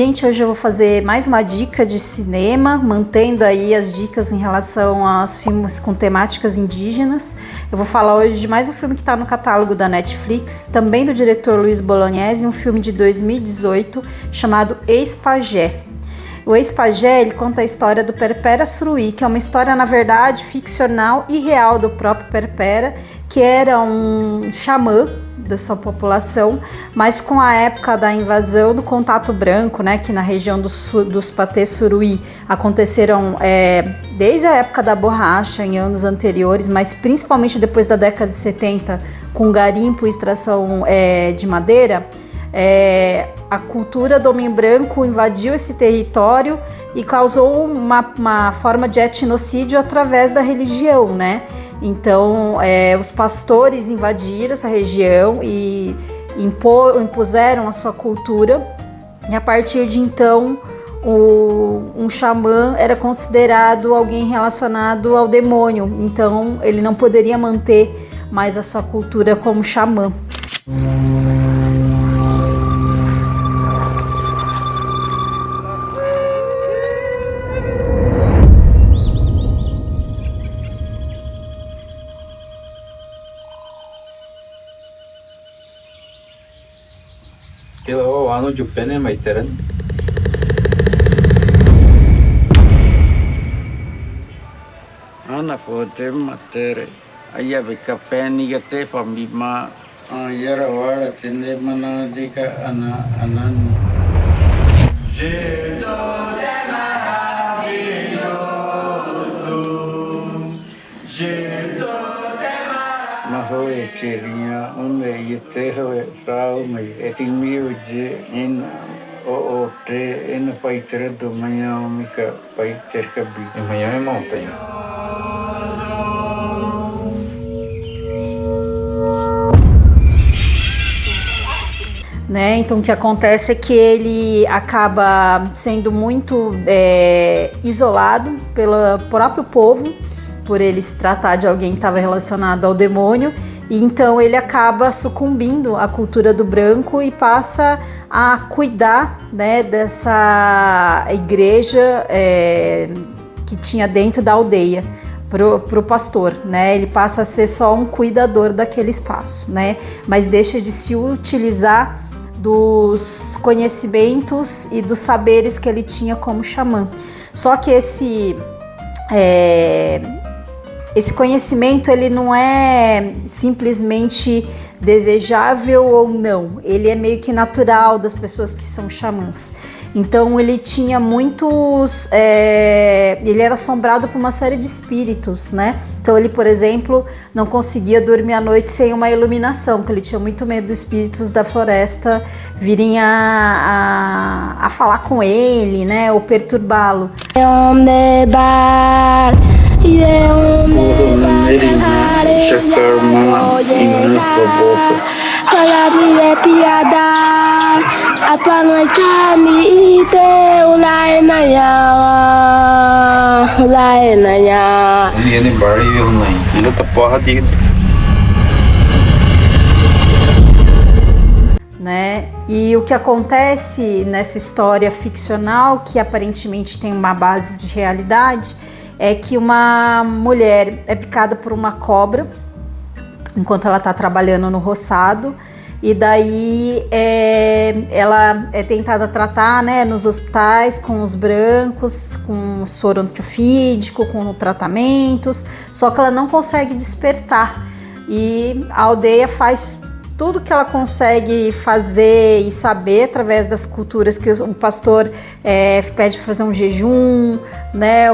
Gente, hoje eu vou fazer mais uma dica de cinema, mantendo aí as dicas em relação aos filmes com temáticas indígenas. Eu vou falar hoje de mais um filme que está no catálogo da Netflix, também do diretor Luiz Bolognese, um filme de 2018 chamado Ex-Pajé. O Ex-Pajé, ele conta a história do Perpera Suruí, que é uma história, na verdade, ficcional e real do próprio Perpera, que era um xamã da sua população, mas com a época da invasão do contato branco, né, que na região dos Patê Suruí aconteceram desde a época da borracha, em anos anteriores, mas principalmente depois da década de 70, com garimpo e extração de madeira, a cultura do homem branco invadiu esse território e causou uma forma de etnocídio através da religião, né? Então, os pastores invadiram essa região e impuseram a sua cultura, e a partir de então, um xamã era considerado alguém relacionado ao demônio, então ele não poderia manter mais a sua cultura como xamã. Kilo ano jupene maiteran. Ana pote matere. Aya beka peni gate famima. Yara wara tende mana dika anan. Jesus é maravilhoso. Jesus Mahoe Chirinha, Yeteho, Raume, Etimioje, in Te, in Paiter do Mayamica, Paiter Cabi. Em Miami é montanha. Né? Então o que acontece é que ele acaba sendo muito isolado pelo próprio povo, por ele se tratar de alguém que estava relacionado ao demônio, e então ele acaba sucumbindo à cultura do branco e passa a cuidar, né, dessa igreja que tinha dentro da aldeia pro pastor, né? Ele passa a ser só um cuidador daquele espaço, né? Mas deixa de se utilizar dos conhecimentos e dos saberes que ele tinha como xamã. Só que esse conhecimento, ele não é simplesmente desejável ou não, ele é meio que natural das pessoas que são xamãs. Então ele tinha ele era assombrado por uma série de espíritos, né? Então ele, por exemplo, não conseguia dormir à noite sem uma iluminação, porque ele tinha muito medo dos espíritos da floresta virem a falar com ele, né? Ou perturbá-lo. Apa noitani ite ulai naya. Ele bari eu nem. Ainda tá porra de. Né? E o que acontece nessa história ficcional, que aparentemente tem uma base de realidade, é que uma mulher é picada por uma cobra enquanto ela está trabalhando no roçado, e daí ela é tentada tratar, né, nos hospitais com os brancos, com soro antiofídico, com tratamentos, só que ela não consegue despertar, e a aldeia faz tudo que ela consegue fazer e saber através das culturas que o pastor pede para fazer um jejum, né?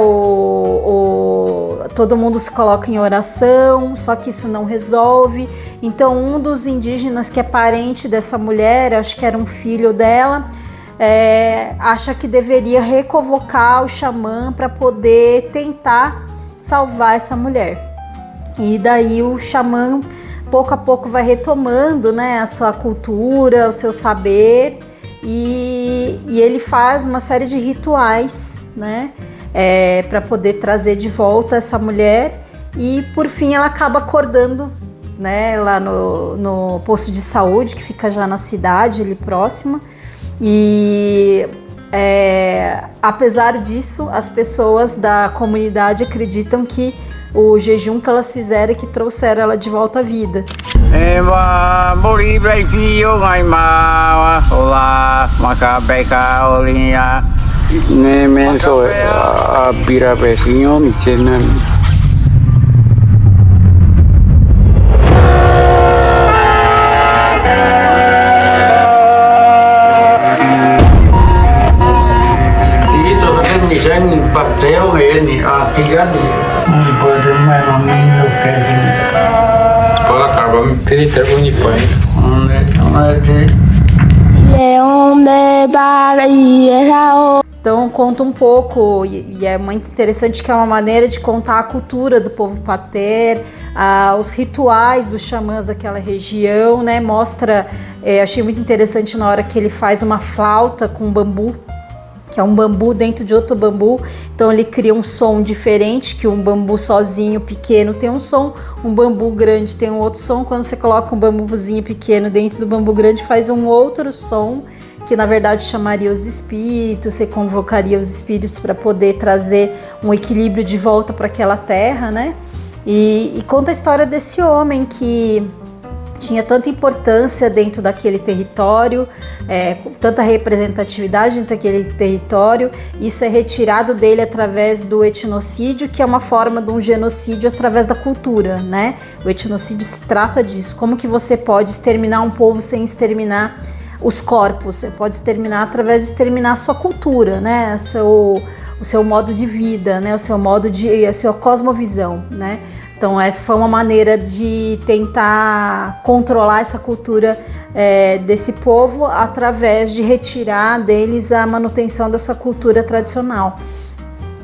Todo mundo se coloca em oração, só que isso não resolve. Então um dos indígenas que é parente dessa mulher, acho que era um filho dela, acha que deveria reconvocar o xamã para poder tentar salvar essa mulher. E daí o xamã pouco a pouco vai retomando, né, a sua cultura, o seu saber, e ele faz uma série de rituais, né, para poder trazer de volta essa mulher, e por fim ela acaba acordando, né, lá no posto de saúde que fica já na cidade ali próxima, e apesar disso, as pessoas da comunidade acreditam que o jejum que elas fizeram que trouxeram ela de volta à vida. Então conta um pouco, e é muito interessante que é uma maneira de contar a cultura do povo Pater, os rituais dos xamãs daquela região, né? Mostra, achei muito interessante na hora que ele faz uma flauta com bambu, que é um bambu dentro de outro bambu, então ele cria um som diferente, que um bambu sozinho pequeno tem um som, um bambu grande tem um outro som. Quando você coloca um bambuzinho pequeno dentro do bambu grande, faz um outro som, que na verdade chamaria os espíritos, você convocaria os espíritos para poder trazer um equilíbrio de volta para aquela terra, né? E conta a história desse homem que tinha tanta importância dentro daquele território, tanta representatividade dentro daquele território. Isso é retirado dele através do etnocídio, que é uma forma de um genocídio através da cultura, né? O etnocídio se trata disso, como que você pode exterminar um povo sem exterminar os corpos. Você pode exterminar através de exterminar a sua cultura, né? O seu modo de vida, né? A sua cosmovisão, né? Então essa foi uma maneira de tentar controlar essa cultura desse povo através de retirar deles a manutenção da sua cultura tradicional.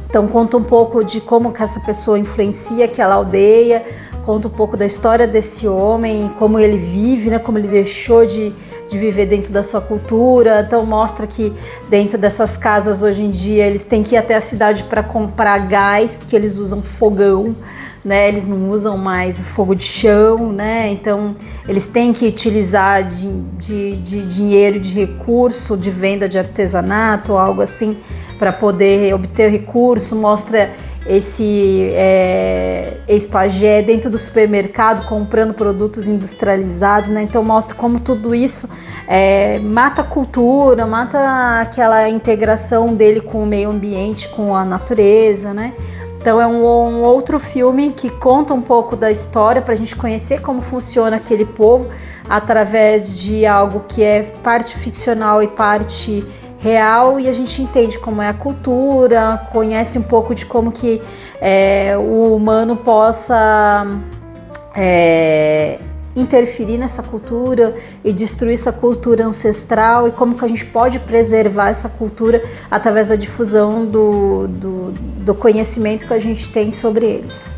Então conta um pouco de como que essa pessoa influencia aquela aldeia, conta um pouco da história desse homem, como ele vive, né? Como ele deixou de viver dentro da sua cultura. Então mostra que dentro dessas casas hoje em dia eles têm que ir até a cidade para comprar gás, porque eles usam fogão, né? Eles não usam mais o fogo de chão, né? Então eles têm que utilizar de dinheiro, de recurso, de venda de artesanato ou algo assim para poder obter recurso. Mostra esse ex-pajé dentro do supermercado comprando produtos industrializados, né? Então mostra como tudo isso mata a cultura, mata aquela integração dele com o meio ambiente, com a natureza, né? Então é um outro filme que conta um pouco da história para a gente conhecer como funciona aquele povo através de algo que é parte ficcional e parte real, e a gente entende como é a cultura, conhece um pouco de como que o humano possa interferir nessa cultura e destruir essa cultura ancestral, e como que a gente pode preservar essa cultura através da difusão do conhecimento que a gente tem sobre eles.